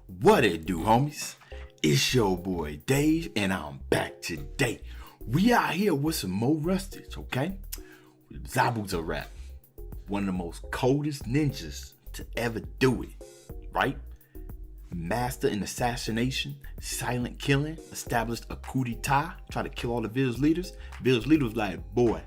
What it do, homies? It's your boy Dave, and I'm back today. We out here with some more Rustage, okay? Zabuza rap. One of the most coldest ninjas to ever do it, right? Master in assassination, silent killing, established a coup d'etat, tried to kill all the village leaders. Village leader was like, boy,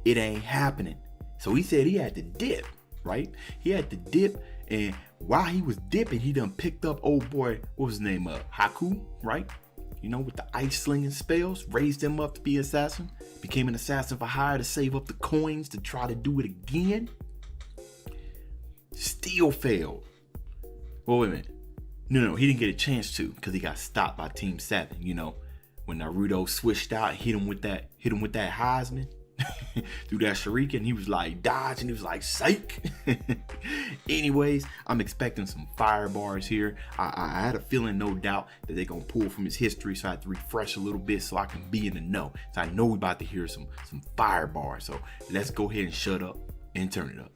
it ain't happening. So he said he had to dip, right? He had to dip, and while he was dipping, he done picked up old boy, what was his name, Haku, right? You know, with the ice slinging spells, raised him up to be an assassin, became an assassin for hire to save up the coins to try to do it again. Still failed. Well, wait a minute. No, he didn't get a chance to because he got stopped by Team 7. You know, when Naruto switched out, hit him with that Heisman through that shuriken, he was like dodge, and he was like psych. Anyways, I'm expecting some fire bars here. I had a feeling, no doubt, that they're gonna pull from his history, so I had to refresh a little bit so I can be in the know. So I know we're about to hear some fire bars. So let's go ahead and shut up and turn it up.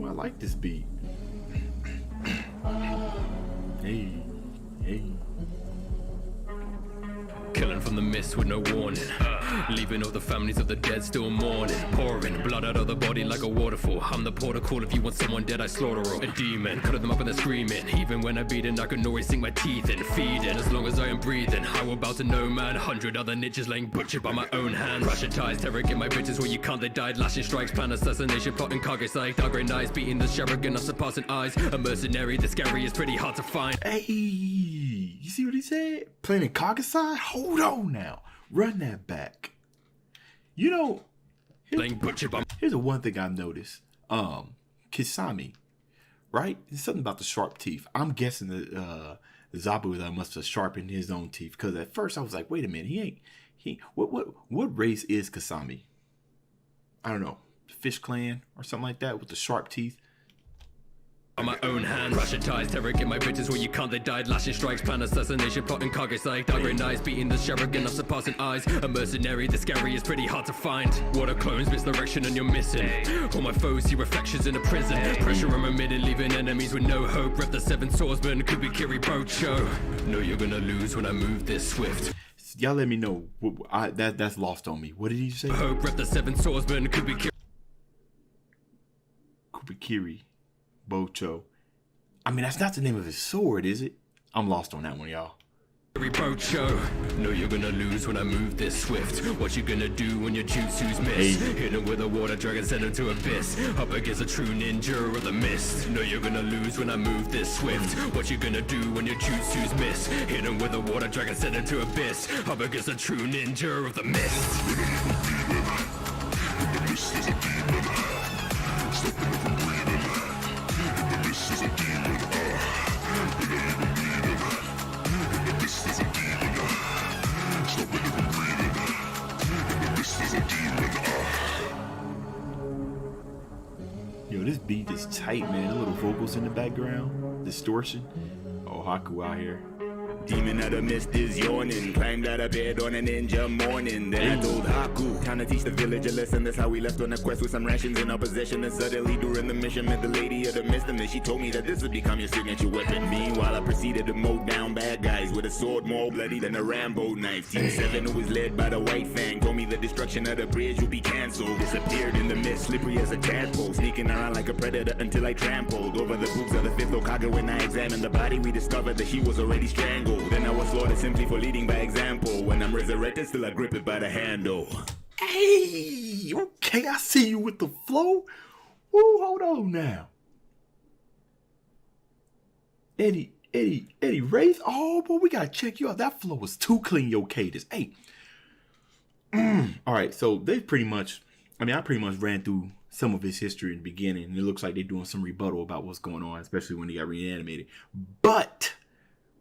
I like this beat. Hey. Killing from the mist with no warning, leaving all the families of the dead still mourning. Pouring blood out of the body like a waterfall. I'm the protocol. If you want someone dead, I slaughter all. A demon, cut them up and they're screaming. Even when I'm beaten, I can always sink my teeth in. Feeding, as long as I am breathing. How about to know, man? 100 other niches laying butchered by my own hands. Russian ties, terror in my bitches where you can't, they died. Lashing strikes, plan assassination, plotting cargo psych. Dark grey knives, beating the shuriken of surpassing eyes. A mercenary, the scary is pretty hard to find. Hey, you see what he said? Playing Kagasai? Hold on now. Run that back. You know, here's the one thing I've noticed. Kisame, right? There's something about the sharp teeth. I'm guessing that Zabuza must have sharpened his own teeth, because at first I was like, wait a minute, what race is Kasami? I don't know, Fish Clan or something like that with the sharp teeth. On my own hands, Russian ties, terror in my bitches where you can't, they died. Lashing strikes, plan assassination, plotting cargo psych. Dark grey knives, beating the shuriken of surpassing eyes. A mercenary, the scary is pretty hard to find. Water clones, misdirection, and you're missing. All my foes see reflections in a prison. Pressure on my midden, leaving enemies with no hope. Rev the 7 swordsman, Kubikiri Bocho. Know you're gonna lose when I move this swift. Y'all let me know. That's lost on me. What did he say? Hope, Rev the 7 swordsman, Kubikiri Bocho. I mean, that's not the name of his sword, is it? I'm lost on that one, y'all. Bocho. Know you're gonna lose when I move this swift. What you gonna do when your jutsu's miss? Hit him with a water dragon, send him to abyss. Up against a true ninja of the mist. Know you're gonna lose when I move this swift. What you gonna do when your jutsu's miss? Hit him with a water dragon, send him to abyss. Up against a true ninja of the mist. Yo, this beat is tight, man. The little vocals in the background, distortion. Oh, Haku out here. Demon of the mist is yawning. Climbed out of bed on a ninja morning. Then I told Haku, time to teach the village a lesson. That's how we left on a quest with some rations in our possession. And suddenly during the mission met the lady of the mist, and then she told me that this would become your signature weapon. Meanwhile, I proceeded to mow down bad guys with a sword more bloody than a Rambo knife. Team 7, who was led by the White Fang, told me the destruction of the bridge would be cancelled. Disappeared in the mist, slippery as a tadpole, sneaking around like a predator until I trampled over the boobs of the 5th Hokage. When I examined the body, we discovered that she was already strangled. Then I was slaughtered simply for leading by example. When I'm resurrected, still I grip it by the handle. Hey, okay, I see you with the flow. Woo, hold on now. Eddie Rath. Oh, boy, we gotta check you out. That flow was too clean, yo, Cadence. Hey. All right, so they pretty much, I pretty much ran through some of his history in the beginning, and it looks like they're doing some rebuttal about what's going on, especially when he got reanimated. But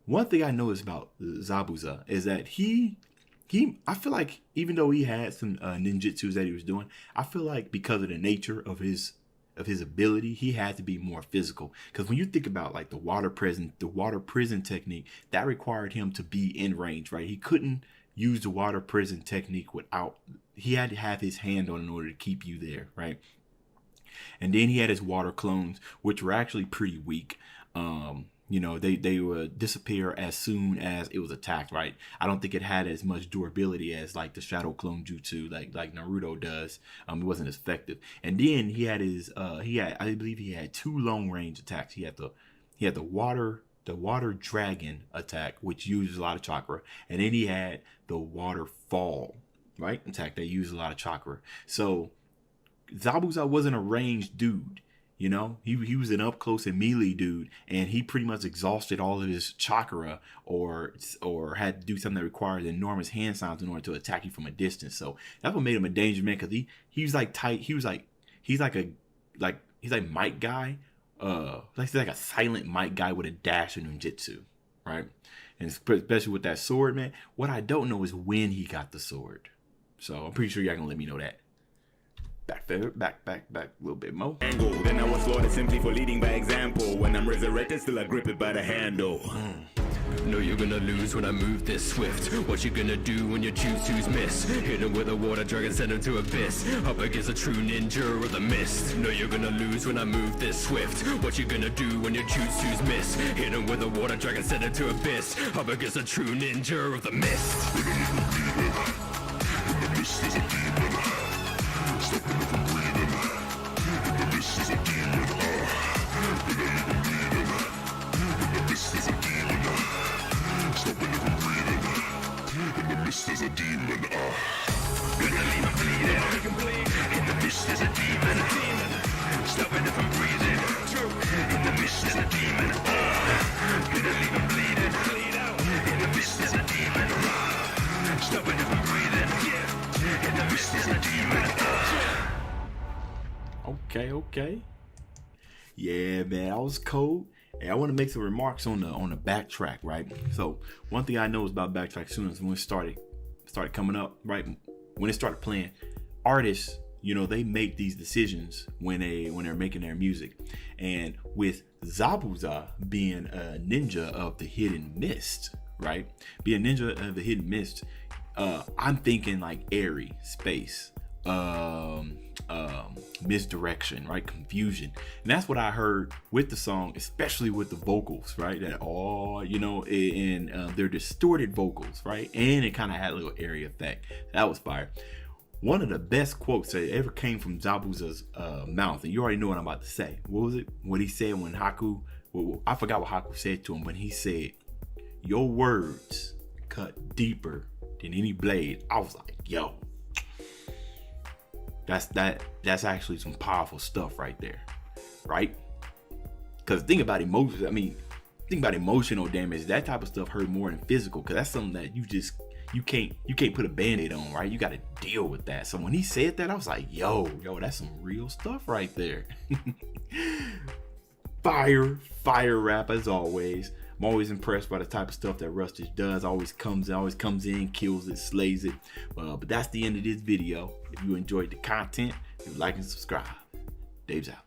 one thing I noticed about Zabuza is that I feel like even though he had some ninjutsus that he was doing, I feel like because of the nature of his of his ability, he had to be more physical. Because when you think about like the water prison technique, that required him to be in range, right? He couldn't use the water prison technique without, he had to have his hand on in order to keep you there, right? And then he had his water clones, which were actually pretty weak. You know, they would disappear as soon as it was attacked, right? I don't think it had as much durability as like the shadow clone jutsu, like Naruto does. It wasn't as effective. And then he had his I believe he had 2 long range attacks. He had the water dragon attack, which uses a lot of chakra, and then he had the waterfall, right, attack that used a lot of chakra. So Zabuza wasn't a ranged dude. You know, he was an up close and melee dude, and he pretty much exhausted all of his chakra, or had to do something that required enormous hand signs in order to attack you from a distance. So that's what made him a dangerous man, because he's like tight. He's like Might Guy, like a silent Might Guy with a dash in ninjutsu, right? And especially with that sword, man. What I don't know is when he got the sword. So I'm pretty sure y'all gonna let me know that. Back a little bit more. Then I was slaughtered simply for leading by example. When I'm resurrected, still I grip it by the handle. Know you're gonna lose when I move this swift. What you gonna do when your jutsus miss? Hit him with a water dragon, send him to abyss. Up against a true ninja of the mist. Know you're gonna lose when I move this swift. What you gonna do when your jutsus miss? Hit him with a water dragon, send him to abyss. Up against a true ninja of the mist. The mist is a demon. Stopping it from breathing. The mist is a demon. The mist is a demon. Stopping it from breathing. The mist is a demon. Gonna leave him bleeding. The mist is a demon. Stopping it from breathing. The mist is a demon. Gonna leave him bleeding. The mist is a demon. Stopping it from breathing. The mist is a demon. Okay. Yeah, man, that was cold. Hey, I want to make some remarks on the backtrack, right? So one thing I know is about backtrack soon as when it started coming up, right? When it started playing, artists, you know, they make these decisions when they're making their music. And with Zabuza being a ninja of the hidden mist, right? Being a ninja of the hidden mist, I'm thinking like airy space, misdirection, right? Confusion. And that's what I heard with the song, especially with the vocals, right? That all, you know, and they're distorted vocals, right? And it kind of had a little airy effect. That was fire. One of the best quotes that ever came from Zabuza's mouth, and you already know what I'm about to say. What was it? What he said when Haku, well, I forgot what Haku said to him, but he said, "Your words cut deeper than any blade." I was like, yo, that's actually some powerful stuff right there, right? Because think about emotions. I mean, think about emotional damage. That type of stuff hurt more than physical, because that's something that you can't put a band-aid on, right? You got to deal with that. So when he said that, I was like, yo, that's some real stuff right there. Fire rap as always. I'm always impressed by the type of stuff that Rustage does. Always comes in, kills it, slays it. But that's the end of this video. If you enjoyed the content, like and subscribe. Dave's out.